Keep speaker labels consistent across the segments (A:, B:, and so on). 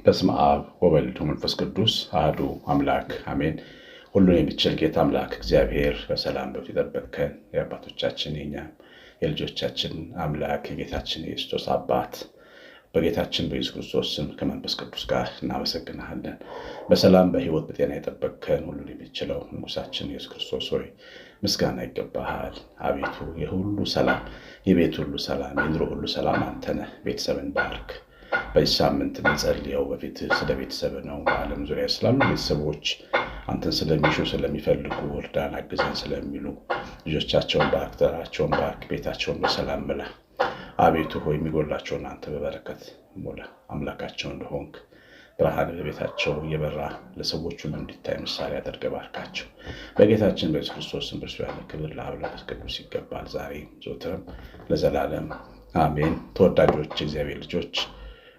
A: በስመ አብ ወወልድ ወመንፈስ ቅዱስ አሐዱ አምላክ አሜን። ሁሉን የሚችል ጌታ አምላክ እግዚአብሔር በሰላም በፊት ጠበቅከን። የአባቶቻችን የእኛም የልጆቻችን አምላክ የጌታችን የክርስቶስ አባት በጌታችን በኢየሱስ ክርስቶስ ስም ከመንፈስ ቅዱስ ጋር እናመሰግናለን። በሰላም በሕይወት በጤና የጠበቅከን ሁሉን የሚችለው ንጉሳችን ኢየሱስ ክርስቶስ ሆይ ምስጋና ይገባሃል። አቤቱ የሁሉ ሰላም፣ የቤት ሁሉ ሰላም፣ የኑሮ ሁሉ ሰላም አንተ ነህ። ቤተሰብን ባርክ። በዚህ ሳምንት የምንጸልየው በፊት ስለ ቤተሰብ ነው። በዓለም ዙሪያ ስላሉ ቤተሰቦች አንተን ስለሚሹ ስለሚፈልጉ እርዳን አግዘን ስለሚሉ ልጆቻቸውን ባርክ፣ ዘራቸውን ባርክ፣ ቤታቸውን በሰላም ምላ። አቤቱ ሆይ የሚጎላቸውን አንተ በበረከት ሞላ። አምላካቸው እንደሆንክ ብርሃን በቤታቸው እየበራ ለሰዎች ሁሉ እንዲታይ ምሳሌ አድርገህ ባርካቸው። በጌታችን በኢየሱስ ክርስቶስ ስም በእርሱ ያለ ክብር ለአብ ለመንፈስ ቅዱስ ይገባል፣ ዛሬም ዘወትርም ለዘላለም አሜን። ተወዳጆች እግዚአብሔር ልጆች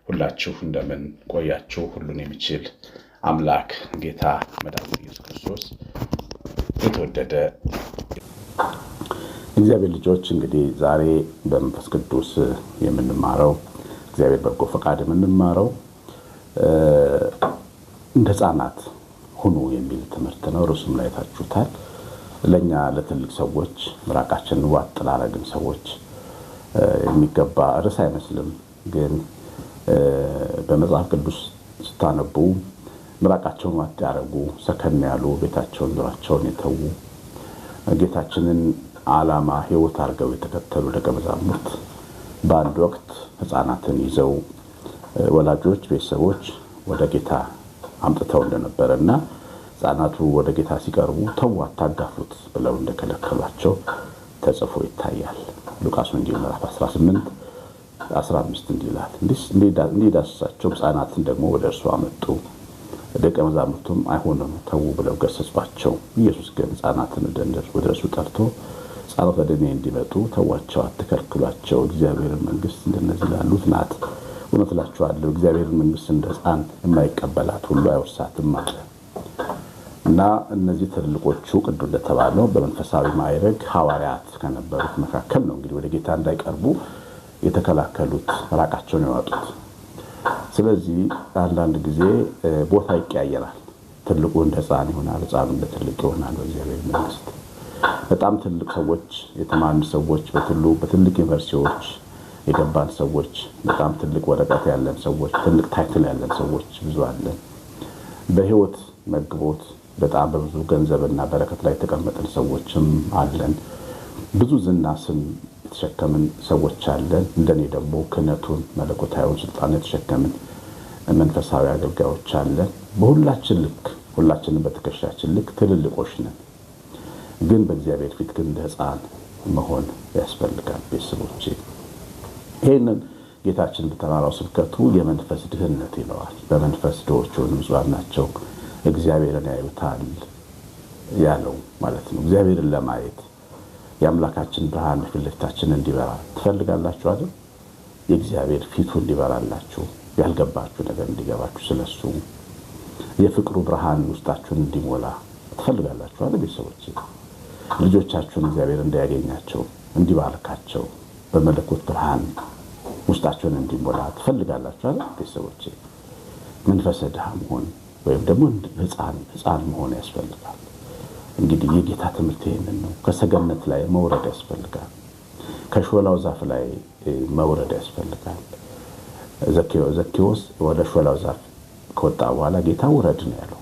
A: ሁላችሁ እንደምን ቆያችሁ? ሁሉን የሚችል አምላክ ጌታ መድኃኒታችን ኢየሱስ ክርስቶስ የተወደደ እግዚአብሔር ልጆች እንግዲህ ዛሬ በመንፈስ ቅዱስ የምንማረው እግዚአብሔር በጎ ፈቃድ የምንማረው እንደ ሕፃናት ሁኑ የሚል ትምህርት ነው። ርዕሱም ላይ ታችሁታል። ለእኛ ለትልቅ ሰዎች ምራቃችንን ዋጥ ላደረግን ሰዎች የሚገባ ርዕስ አይመስልም። ግን በመጽሐፍ ቅዱስ ስታነቡ ምራቃቸውን ዋጥ ያደረጉ ሰከን ያሉ ቤታቸውን ኑሯቸውን የተዉ ጌታችንን ዓላማ ሕይወት አድርገው የተከተሉ ደቀ መዛሙርት በአንድ ወቅት ሕፃናትን ይዘው ወላጆች ቤተሰቦች ወደ ጌታ አምጥተው እንደነበረና ሕፃናቱ ወደ ጌታ ሲቀርቡ ተው አታጋፉት ብለው እንደከለከሏቸው ተጽፎ ይታያል። ሉቃስ ወንጌል ምዕራፍ 18:15 እንዲላል እንዲዳስሳቸው ሕፃናትን ደግሞ ወደ እርሱ አመጡ። ደቀ መዛሙርቱም አይሆንም ተው ብለው ገሰጿቸው። ኢየሱስ ግን ሕፃናትን ወደ እርሱ ጠርቶ ሕፃናት ወደ እኔ እንዲመጡ ተዋቸው፣ አትከልክሏቸው፣ እግዚአብሔርን መንግሥት እንደነዚህ ላሉት ናት። እውነት እላችኋለሁ እግዚአብሔርን መንግሥት እንደ ሕፃን የማይቀበላት ሁሉ አይወርሳትም አለ እና እነዚህ ትልልቆቹ ቅዱስ እንደተባለው በመንፈሳዊ ማዕረግ ሐዋርያት ከነበሩት መካከል ነው እንግዲህ ወደ ጌታ እንዳይቀርቡ የተከላከሉት ራቃቸውን ያወጡት። ስለዚህ አንዳንድ ጊዜ ቦታ ይቀያየራል። ትልቁ እንደ ሕፃን ይሆናል፣ ሕፃኑ እንደ ትልቅ ይሆናል። በእግዚአብሔር መንግሥት በጣም ትልቅ ሰዎች፣ የተማርን ሰዎች፣ በትልቅ ዩኒቨርሲቲዎች የገባን ሰዎች፣ በጣም ትልቅ ወረቀት ያለን ሰዎች፣ ትልቅ ታይትል ያለን ሰዎች ብዙ አለን። በሕይወት መግቦት በጣም በብዙ ገንዘብና በረከት ላይ የተቀመጥን ሰዎችም አለን። ብዙ ዝና ስም የተሸከምን ሰዎች አለን። እንደኔ ደግሞ ክህነቱን መለኮታዊውን ስልጣን የተሸከምን መንፈሳዊ አገልጋዮች አለን። በሁላችን ልክ ሁላችንም በትከሻችን ልክ ትልልቆች ነን። ግን በእግዚአብሔር ፊት ግን እንደ ሕፃን መሆን ያስፈልጋል። ቤተሰቦቼ ይህንን ጌታችን በተራራው ስብከቱ የመንፈስ ድህነት ይለዋል። በመንፈስ ድሆች የሆኑ ብፁዓን ናቸው እግዚአብሔርን ያዩታል ያለው ማለት ነው። እግዚአብሔርን ለማየት የአምላካችን ብርሃን በፊት ለፊታችን እንዲበራ ትፈልጋላችሁ አይደል? የእግዚአብሔር ፊቱ እንዲበራላችሁ፣ ያልገባችሁ ነገር እንዲገባችሁ፣ ስለሱ የፍቅሩ ብርሃን ውስጣችሁን እንዲሞላ ትፈልጋላችሁ አይደል? ቤተሰቦቼ ልጆቻችሁን እግዚአብሔር እንዲያገኛቸው እንዲባርካቸው በመለኮት ብርሃን ውስጣቸውን እንዲሞላ ትፈልጋላችሁ አይደል? ቤተሰቦቼ መንፈሰ ድሃ መሆን ወይም ደግሞ ሕፃን መሆን ያስፈልጋል። እንግዲህ የጌታ ትምህርት ይሄንን ነው። ከሰገነት ላይ መውረድ ያስፈልጋል። ከሾላው ዛፍ ላይ መውረድ ያስፈልጋል። ዘኬዎስ ወደ ሾላው ዛፍ ከወጣ በኋላ ጌታ ውረድ ነው ያለው።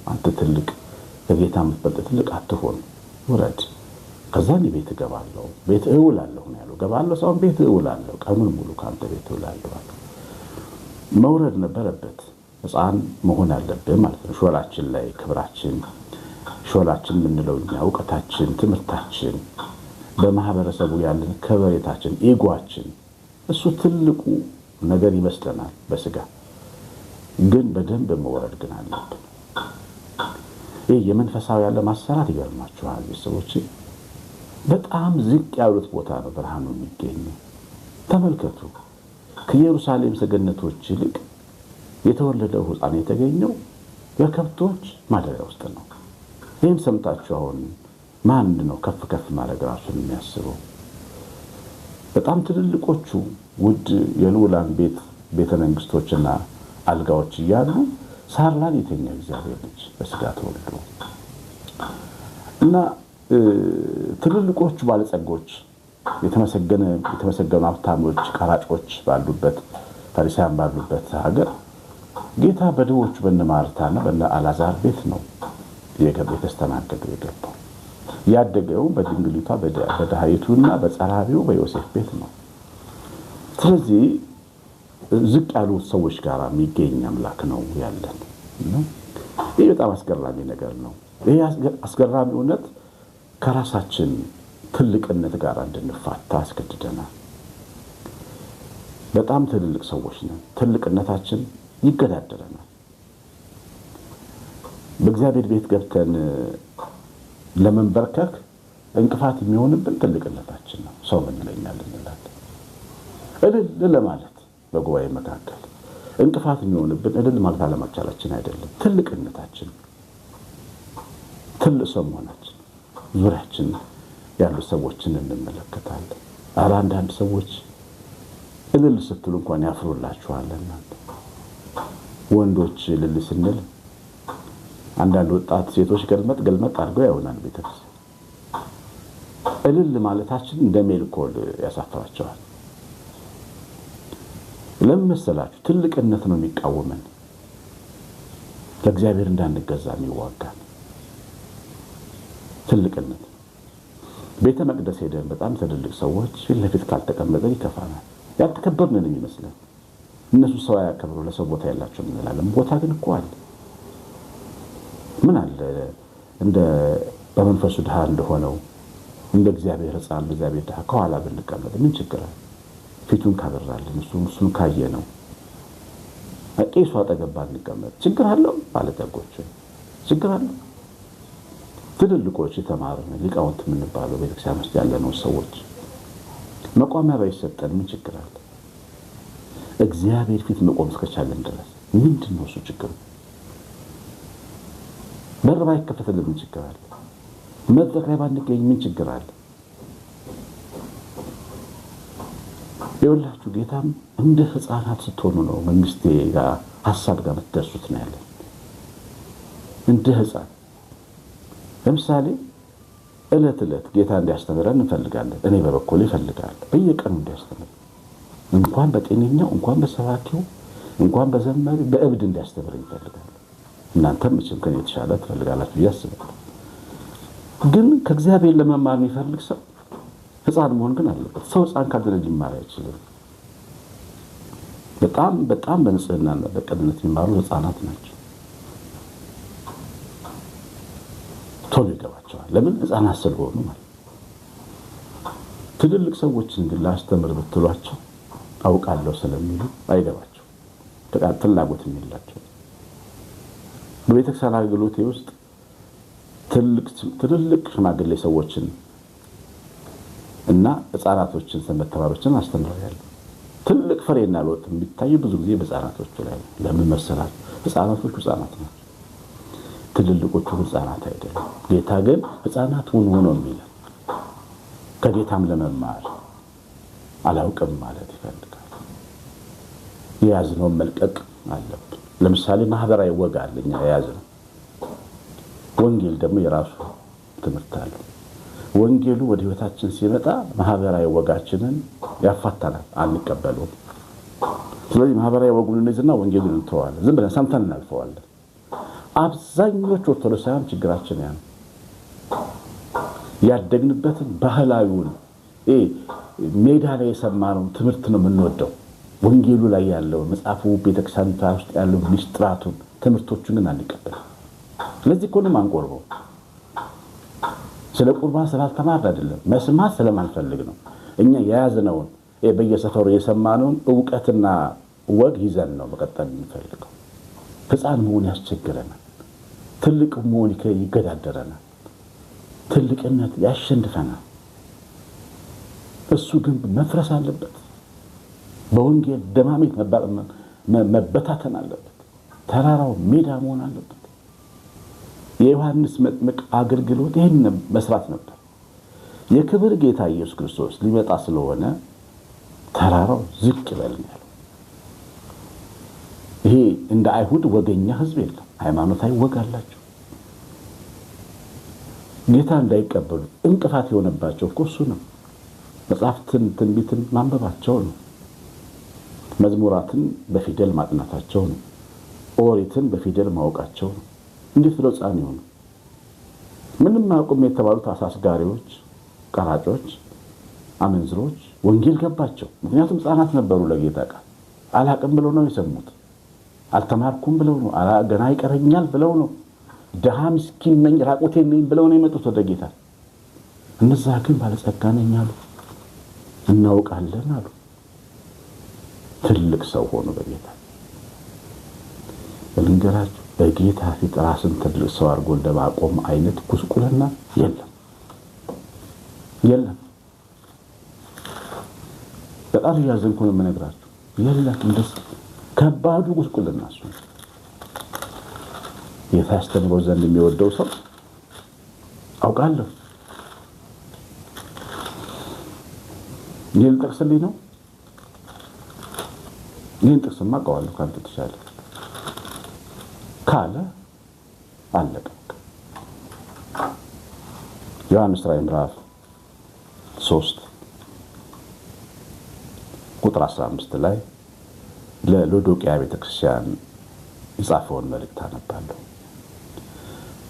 A: አንተ ትልቅ ከጌታ የምትበልጥ ትልቅ አትሆን፣ ውረድ፣ ከዛ እኔ ቤት እገባለሁ፣ ቤት እውላለሁ ነው ያለው። እገባለሁ ሳይሆን ቤት እውላለሁ፣ ቀኑን ሙሉ ከአንተ ቤት እውላለሁ። መውረድ ነበረበት። ሕፃን መሆን አለብን ማለት ነው። ሾላችን ላይ ክብራችን፣ ሾላችን የምንለው እኛ እውቀታችን፣ ትምህርታችን፣ በማህበረሰቡ ያለን ከበሬታችን፣ ኢጓችን እሱ ትልቁ ነገር ይመስለናል በስጋ ግን በደንብ መውረድ ግን አለብን። ይህ የመንፈሳዊ ያለ ማሰራት ይገርማችኋል ቤተሰቦች። በጣም ዝቅ ያሉት ቦታ ነው ብርሃኑ የሚገኘው። ተመልከቱ፣ ከኢየሩሳሌም ሰገነቶች ይልቅ የተወለደው ሕፃን የተገኘው በከብቶች ማደሪያ ውስጥ ነው። ይህም ሰምታችሁ አሁን ማን ነው ከፍ ከፍ ማድረግ ራሱን የሚያስበው? በጣም ትልልቆቹ ውድ የልዑላን ቤተ መንግስቶችና አልጋዎች እያሉ ሳር ላይ የተኛ እግዚአብሔር ልጅ በስጋ ተወልዶ እና ትልልቆቹ ባለጸጎች የተመሰገኑ ሀብታሞች ቀራጮች ባሉበት ፈሪሳውያን ባሉበት ሀገር ጌታ በድሆቹ በነ ማርታና በነ አልዓዛር ቤት ነው የተስተናገደው የገባው። ያደገው በድንግሊቷ በድሃይቱና በጸራቢው በዮሴፍ ቤት ነው። ስለዚህ ዝቅ ያሉ ሰዎች ጋር የሚገኝ አምላክ ነው ያለን። ይህ በጣም አስገራሚ ነገር ነው። ይህ አስገራሚ እውነት ከራሳችን ትልቅነት ጋር እንድንፋታ አስገድደናል። በጣም ትልልቅ ሰዎች ነን። ትልቅነታችን ይገዳደረናል። በእግዚአብሔር ቤት ገብተን ለመንበርከክ እንቅፋት የሚሆንብን ትልቅነታችን ነው። ሰው ምን ይለኛል እንላለን። እልል ለማለት በጉባኤ መካከል እንቅፋት የሚሆንብን እልል ማለት አለመቻላችን አይደለም፣ ትልቅነታችን፣ ትልቅ ሰው መሆናችን። ዙሪያችን ያሉ ሰዎችን እንመለከታለን። አንዳንድ ሰዎች እልል ስትሉ እንኳን ያፍሩላችኋል። እናንተ ወንዶች እልል ስንል አንዳንድ ወጣት ሴቶች ገልመጥ አድርገው ያውናል ቤተክርስቲያን። እልል ማለታችን እንደሜልኮል ያሳፍራቸዋል። ለምን መሰላችሁ? ትልቅነት ነው የሚቃወመን፣ ለእግዚአብሔር እንዳንገዛ የሚዋጋን ትልቅነት። ቤተ መቅደስ ሄደን በጣም ትልልቅ ሰዎች ፊት ለፊት ካልተቀመጠን ይከፋናል። ያልተከበርን ነው የሚመስለን። እነሱ ሰው ያከብሩ ለሰው ቦታ ያላቸው እንላለን። ቦታ ግን እኮ አለ። ምን አለ እንደ በመንፈሱ ድሃ እንደሆነው እንደ እግዚአብሔር ሕፃን በእግዚአብሔር ድሃ ከኋላ ብንቀመጥ ምን ችግር አለ? ፊቱን ካበራልን እሱን ካየ ነው ቄሱ አጠገብ ብንቀመጥ ችግር አለው? ባለጠጎች ችግር አለው? ትልልቆች የተማርን ሊቃውንት የምንባለው ቤተክርስቲያን ውስጥ ያለነው ሰዎች መቋሚያ ባይሰጠን ምን ችግር አለ? እግዚአብሔር ፊት መቆም እስከቻለን ድረስ ምንድነው እሱ ችግሩ? በር ባይከፈትልን ምን ችግር አለ? መድረክ ላይ ባንገኝ ምን ችግር አለ? ይኸውላችሁ ጌታም እንደ ሕፃናት ስትሆኑ ነው መንግስቴ ጋር ሐሳብ ጋር የምትደርሱት ነው ያለን። እንደ ሕፃን ለምሳሌ ዕለት ጌታ እንዲያስተምረን እንፈልጋለን። እኔ በበኩሌ እፈልጋለሁ በየቀኑ እንዲያስተምር፣ እንኳን በጤነኛው እንኳን በሰባኪው እንኳን በዘማሪ በእብድ እንዲያስተምር እንፈልጋለን። እናንተም መቼም ከኔ የተሻለ ትፈልጋላችሁ ያስባል። ግን ከእግዚአብሔር ለመማር የሚፈልግ ሰው ሕፃን መሆን ግን አለበት። ሰው ሕፃን ካልሆነ ሊማር አይችልም። በጣም በንጽህናና በቅንነት የሚማሩ ሕፃናት ናቸው። ቶሎ ይገባቸዋል። ለምን? ሕፃናት ስለሆኑ ማለት። ትልልቅ ሰዎችን ግን ላስተምር ብትሏቸው አውቃለሁ ስለሚሉ አይገባቸው፣ ፍላጎት የላቸው። በቤተክርስቲያን አገልግሎቴ ውስጥ ትልልቅ ሽማግሌ ሰዎችን እና ሕፃናቶችን ሰንበት ተማሪዎችን አስተምራለሁ። ትልቅ ፍሬና ለውጥ የሚታይ ብዙ ጊዜ በሕፃናቶቹ ላይ ነው። ለምን መሰላችሁ? ሕፃናቶቹ ሕፃናት ናቸው፣ ትልልቆቹ ሕፃናት አይደለም። ጌታ ግን ሕፃናት ሁኑ ነው የሚለው። ከጌታም ለመማር አላውቅም ማለት ይፈልጋል። የያዝነውን መልቀቅ አለብን። ለምሳሌ ማህበራዊ ወግ አለኛ የያዝነው። ወንጌል ደግሞ የራሱ ትምህርት አለው። ወንጌሉ ወደ ህይወታችን ሲመጣ ማህበራዊ ወጋችንን ያፋታናል፣ አንቀበለውም። ስለዚህ ማህበራዊ ወጉን እንይዝና ወንጌሉን እንተዋለን። ዝም ብለን ሰምተን እናልፈዋለን። አብዛኞቹ ኦርቶዶክሳውያን ችግራችን ያ ነው። ያደግንበትን ባህላዊውን ሜዳ ላይ የሰማነውን ትምህርት ነው የምንወደው። ወንጌሉ ላይ ያለው መጽሐፉ ቤተክርስቲያን ውስጥ ያለው ሚስጥራቱን ትምህርቶቹን ግን አንቀበልም። ስለዚህ እኮ ነው የማንቆርበው። ስለ ቁርባን ስላልተማርን አይደለም፣ መስማት ስለማንፈልግ ነው። እኛ የያዝነውን በየሰፈሩ የሰማነውን ዕውቀትና ወግ ይዘን ነው መቀጠል የምንፈልገው። ሕፃን መሆን ያስቸግረናል፣ ትልቅ መሆን ይገዳደረናል፣ ትልቅነት ያሸንፈናል። እሱ ግን መፍረስ አለበት። በወንጌል ደማሜት መበታተን አለበት። ተራራው ሜዳ መሆን አለበት። የዮሐንስ መጥምቅ አገልግሎት ይሄን መስራት ነበር። የክብር ጌታ ኢየሱስ ክርስቶስ ሊመጣ ስለሆነ ተራራው ዝቅ ይበል ነው። ይሄ እንደ አይሁድ ወገኛ ህዝብ የለም። ሃይማኖታዊ ወግ አላቸው። ጌታ እንዳይቀበሉ እንቅፋት የሆነባቸው እኮ እሱ ነው። መጽሐፍትን ትንቢትን ማንበባቸው ነው። መዝሙራትን በፊደል ማጥናታቸው ነው። ኦሪትን በፊደል ማወቃቸው ነው። እንዴት ብለው ሕፃን ይሆኑ? ምንም አያውቁም የተባሉት አሳስጋሪዎች፣ ቀራጮች፣ አመንዝሮች ወንጌል ገባቸው። ምክንያቱም ሕፃናት ነበሩ። ለጌታ ቃል አላቅም ብለው ነው የሰሙት። አልተማርኩም ብለው ነው። ገና ይቀረኛል ብለው ነው። ድሃ ምስኪን ነኝ ራቁቴን ነኝ ብለው ነው የመጡት ወደ ጌታ። እነዛ ግን ባለጸጋ ነኝ አሉ፣ እናውቃለን አሉ። ትልቅ ሰው ሆኑ በጌታ። ልንገራችሁ፣ በጌታ ፊት ራስን ትልቅ ሰው አድርጎ እንደማቆም አይነት ጉስቁልና የለም የለም። በጣም ያዘንኩ ነው የምነግራችሁ። የለም እንደዚህ ከባዱ ጉስቁልና እሱ። ጌታ ያስተምረው ዘንድ የሚወደው ሰው አውቃለሁ። ይህን ጥቅስልኝ ነው። ይህን ጥቅስማ አውቀዋለሁ ካንተ ተሻለ ካለ አለቀ። ዮሐንስ ራዕይ ምዕራፍ 3 ቁጥር 15 ላይ ለሎዶቅያ ቤተክርስቲያን የጻፈውን መልእክት አነባለሁ።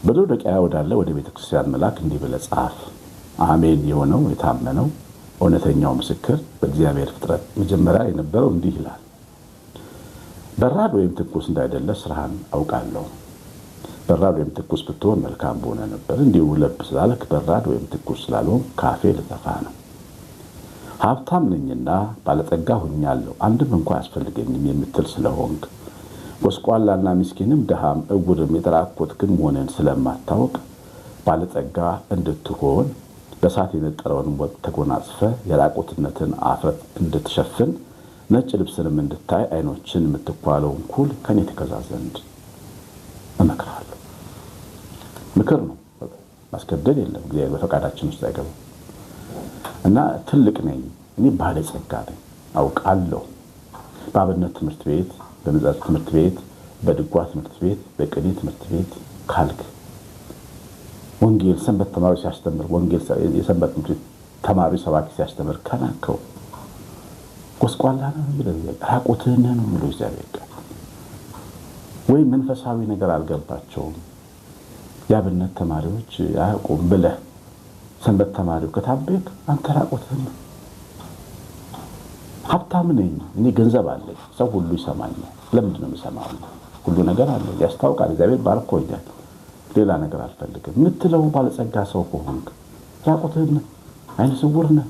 A: በሎዶቅያ ወዳለ ወደ ቤተክርስቲያን መልአክ እንዲህ ብለህ ጻፍ። አሜን የሆነው የታመነው እውነተኛው ምስክር በእግዚአብሔር ፍጥረት መጀመሪያ የነበረው እንዲህ ይላል። በራድ ወይም ትኩስ እንዳይደለ ስራህን አውቃለሁ። በራድ ወይም ትኩስ ብትሆን መልካም በሆነ ነበር። እንዲሁ ለብ ስላልክ በራድ ወይም ትኩስ ስላልሆን ካፌ ልተፋህ ነው። ሀብታም ነኝና ባለጠጋ ሆኛለሁ፣ አንድም እንኳ አያስፈልገኝም የምትል ስለሆንክ፣ ጎስቋላና ምስኪንም ድሃም እውርም የተራቆትክም መሆንን ስለማታውቅ ባለጠጋ እንድትሆን በእሳት የነጠረውን ወግ ተጎናጽፈ የራቆትነትን አፍረት እንድትሸፍን ነጭ ልብስንም እንድታይ አይኖችን የምትኳለውን ኩል ከኔ ተገዛ ዘንድ እመክርሃለሁ። ምክር ነው፣ ማስገደድ የለም። እግዚአብሔር በፈቃዳችን ውስጥ አይገባም። እና ትልቅ ነኝ እኔ ባለጸጋ ነኝ አውቃለሁ። በአብነት ትምህርት ቤት፣ በመጽሐፍ ትምህርት ቤት፣ በድጓ ትምህርት ቤት፣ በቅኔ ትምህርት ቤት ካልክ ወንጌል ሰንበት ተማሪ ሲያስተምር ወንጌል የሰንበት ትምህርት ቤት ተማሪ ሰባኪ ሲያስተምር ከናከው ጎስቋላ ነው የሚለው ራቁትህን ነው የሚለው እግዚአብሔር ቃል። ወይ መንፈሳዊ ነገር አልገባቸውም የአብነት ተማሪዎች አያውቁም ብለህ ሰንበት ተማሪው ከታበክ አንተ ራቁትህን ነው። ሀብታም ነኝ እኔ ገንዘብ አለኝ ሰው ሁሉ ይሰማኛል። ለምንድን ነው የምሰማው? ሁሉ ነገር አለ ያስታውቃል። እግዚአብሔር ባርኮኛል፣ ሌላ ነገር አልፈልግም የምትለው ባለጸጋ ሰው ከሆንክ ራቁትህን ነህ፣ አይነ ስውር ነህ።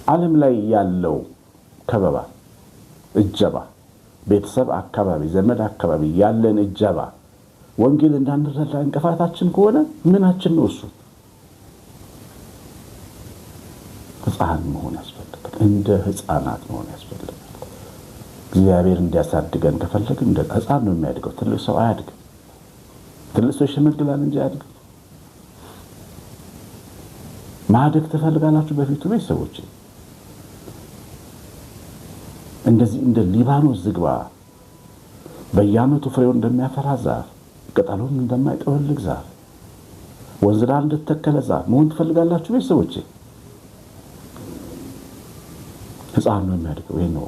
A: ዓለም ላይ ያለው ከበባ እጀባ፣ ቤተሰብ አካባቢ ዘመድ አካባቢ ያለን እጀባ ወንጌል እንዳንረዳ እንቅፋታችን ከሆነ ምናችን ነው እሱ? ሕፃን መሆን ያስፈልጋል። እንደ ሕፃናት መሆን ያስፈልጋል። እግዚአብሔር እንዲያሳድገን ከፈለግን እንደ ሕፃን ነው የሚያድገው። ትልቅ ሰው አያድግም። ትልቅ ሰው ይሸመግላል እንጂ አያድግም። ማደግ ትፈልጋላችሁ በፊቱ ቤተሰቦች? እንደዚህ እንደ ሊባኖስ ዝግባ በየዓመቱ ፍሬውን እንደሚያፈራ ዛፍ፣ ቅጠሉን እንደማይጠወልግ ዛፍ፣ ወንዝ ዳር እንደተተከለ ዛፍ መሆን ትፈልጋላችሁ ቤተሰቦች? ሕፃን ነው የሚያድገው። ይሄን ነው።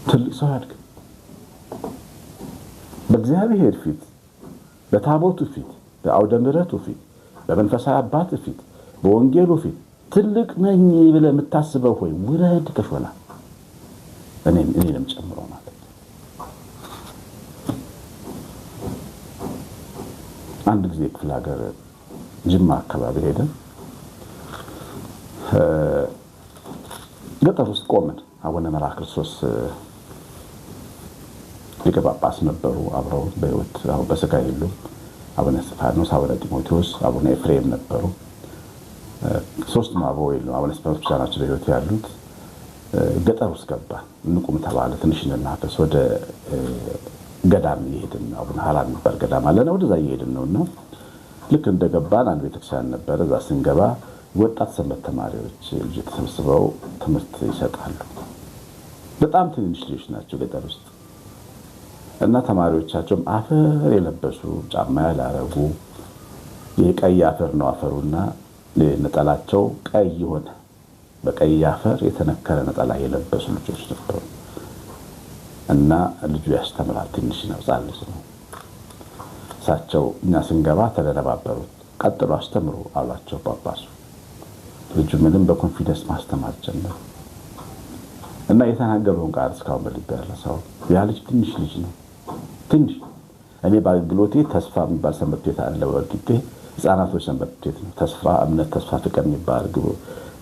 A: ትልቅ ሰው አያድግም። በእግዚአብሔር ፊት፣ በታቦቱ ፊት፣ በአውደ ምሕረቱ ፊት፣ በመንፈሳዊ አባት ፊት፣ በወንጌሉ ፊት ትልቅ ነኝ ብለህ የምታስበው ሆይ ውረድ ከሾላ እኔንም ጨምሮ ማለት ነው። አንድ ጊዜ ክፍለ ሀገር ጅማ አካባቢ ሄደን ገጠር ውስጥ ቆመን አቡነ መርዓ ክርስቶስ ሊቀ ጳጳስ ነበሩ አብረው በሕይወት አሁን በስጋ የሉም። አቡነ እስጢፋኖስ፣ አቡነ ጢሞቴዎስ፣ አቡነ ኤፍሬም ነበሩ። ሶስቱም አብረው የሉም። አቡነ እስጢፋኖስ ብቻ ናቸው በሕይወት ያሉት። ገጠር ውስጥ ገባ። እንቁም ተባለ። ትንሽ እንናፈስ። ወደ ገዳም እየሄድን ነው። አቡነ ሀራ የሚባል ገዳም አለና ወደዛ እየሄድን ነውና ልክ እንደገባን አንድ ቤተክርስቲያን ነበረ። እዛ ስንገባ ወጣት ሰንበት ተማሪዎች ልጅ ተሰብስበው ትምህርት ይሰጣሉ። በጣም ትንሽ ልጆች ናቸው ገጠር ውስጥ እና ተማሪዎቻቸውም አፈር የለበሱ ጫማ ያላረጉ የቀይ አፈር ነው አፈሩና ነጠላቸው ቀይ ሆነ በቀይ አፈር የተነከረ ነጠላ የለበሱ ልጆች ነበሩ እና ልጁ ያስተምራል ትንሽ ነው ጻልስ ነው ሳቸው እኛ ስንገባ ተደረባበሩት ቀጥሎ አስተምሩ አሏቸው ጳጳሱ ልጁ ምንም በኮንፊደንስ ማስተማር ጀመረ እና የተናገረውን ቃል እስካሁን በልብ ያለሰው ያ ልጅ ትንሽ ልጅ ነው ትንሽ እኔ በአገልግሎቴ ተስፋ የሚባል ሰንበት ቤት አለ ወልቂጤ ህፃናቶች ሰንበት ቤት ነው ተስፋ እምነት ተስፋ ፍቅር የሚባል ግቡ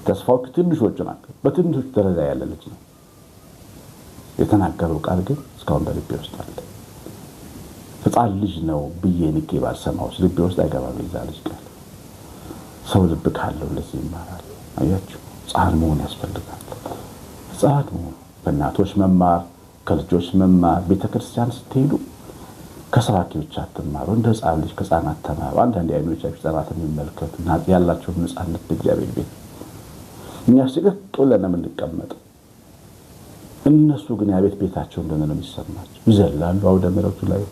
A: ተስፋው ትንሾች ናቸው በትንሾች ደረጃ ያለ ልጅ ነው የተናገረው ቃል ግን እስካሁን በልቤ ውስጥ አለ ህፃን ልጅ ነው ብዬ ንቄ ባልሰማውስ ልቤ ውስጥ አይገባም ይዛ ልጅ ቃል ሰው ልብ ካለው ለዚህ ይማራል አያችሁ ህፃን መሆን ያስፈልጋል ህፃን መሆን በእናቶች መማር ከልጆች መማር ቤተክርስቲያን ስትሄዱ ከሰባኪዎች አትማሩ እንደ ህፃን ልጅ ከህፃናት ተማሩ አንዳንድ አይኖቻችሁ ህፃናትን የሚመለከቱ ያላቸው ነፃነት በእግዚአብሔር ቤት እኛ ሲቀጥ ብለን የምንቀመጠው እነሱ ግን ያቤት ቤታቸው እንደሆነ ነው የሚሰማቸው ይዘላሉ አውደ ምሕረቱ ላይ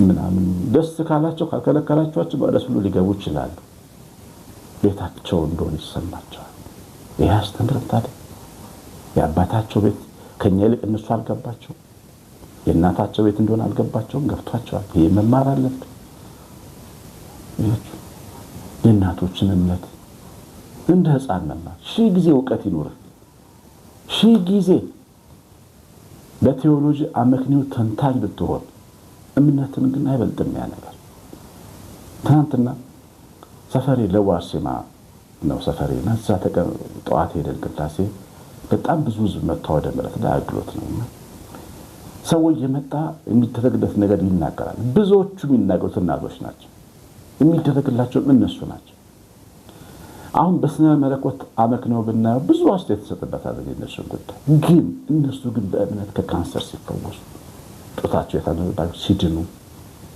A: ምናምን ደስ ካላቸው ካልከለከላቸው ወደ ሁሉ ሊገቡ ይችላሉ ቤታቸው እንደሆነ ይሰማቸዋል ይሄ አስተምሮት ታዲያ የአባታቸው ቤት ከኛ ይልቅ እነሱ አልገባቸው የእናታቸው ቤት እንደሆነ አልገባቸውም ገብቷቸዋል ይሄ መማር አለበት የእናቶችን እምነት እንደ ህፃን መማር ሺህ ጊዜ ዕውቀት ይኖር ሺህ ጊዜ በቴዎሎጂ አመክንዮ ተንታኝ ብትሆን እምነትን ግን አይበልጥም ያ ነገር ትናንትና ሰፈሬ ለዋርሴማ ነው ሰፈሬ ናዛ ጠዋት ሄደን ቅዳሴ በጣም ብዙ ህዝብ መጣ ወደ ምሕረት አገልግሎት ነውና ሰው እየመጣ የሚደረግለት ነገር ይናገራል ብዙዎቹ የሚናገሩት እናቶች ናቸው የሚደረግላቸው እነሱ ናቸው አሁን በስነ መለኮት አመክንዮ ብናየው ብዙ አስተያየት ተሰጥቶበታል እነሱ ጉዳይ ግን እነሱ ግን በእምነት ከካንሰር ሲፈወሱ ጡታቸው የታነባቸው ሲድኑ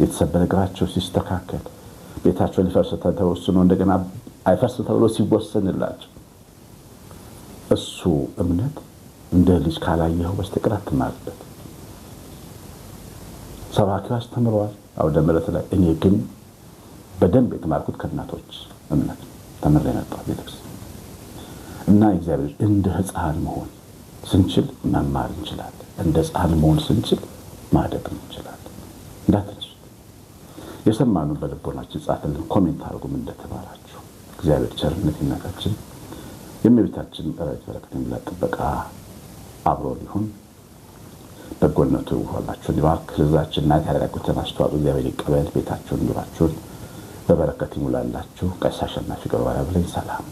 A: የተሰበረ እግራቸው ሲስተካከል ቤታቸው ሊፈርስ ተወስኖ እንደገና አይፈርስ ተብሎ ሲወሰንላቸው እሱ እምነት እንደ ልጅ ካላየው በስተቀር አትማርበት ሰባኪው አስተምረዋል አውደ ምሕረት ላይ እኔ ግን በደንብ የተማርኩት ከእናቶች እምነት ተመረጠ ነበር ቤተክርስቲያን እና እግዚአብሔር እንደ ህፃን መሆን ስንችል መማር እንችላለን እንደ ህፃን መሆን ስንችል ማደግ እንችላለን እንዳትረሱ የሰማነው በልቦናችን ጻፈልን ኮሜንት አድርጉም እንደተባላችሁ እግዚአብሔር ቸርነት ይናቃችን የእመቤታችን በረከት ጥበቃ አብሮ ይሁን በጎነቱ ሁላችሁን ይባርክ ለዛችንና ያደረጉትን አስተዋጽኦ እግዚአብሔር ይቀበል ቤታችሁን ኑራችሁን በበረከት ይሙላላችሁ ቀሲስ አሸናፊ ገብረማርያም ሰላም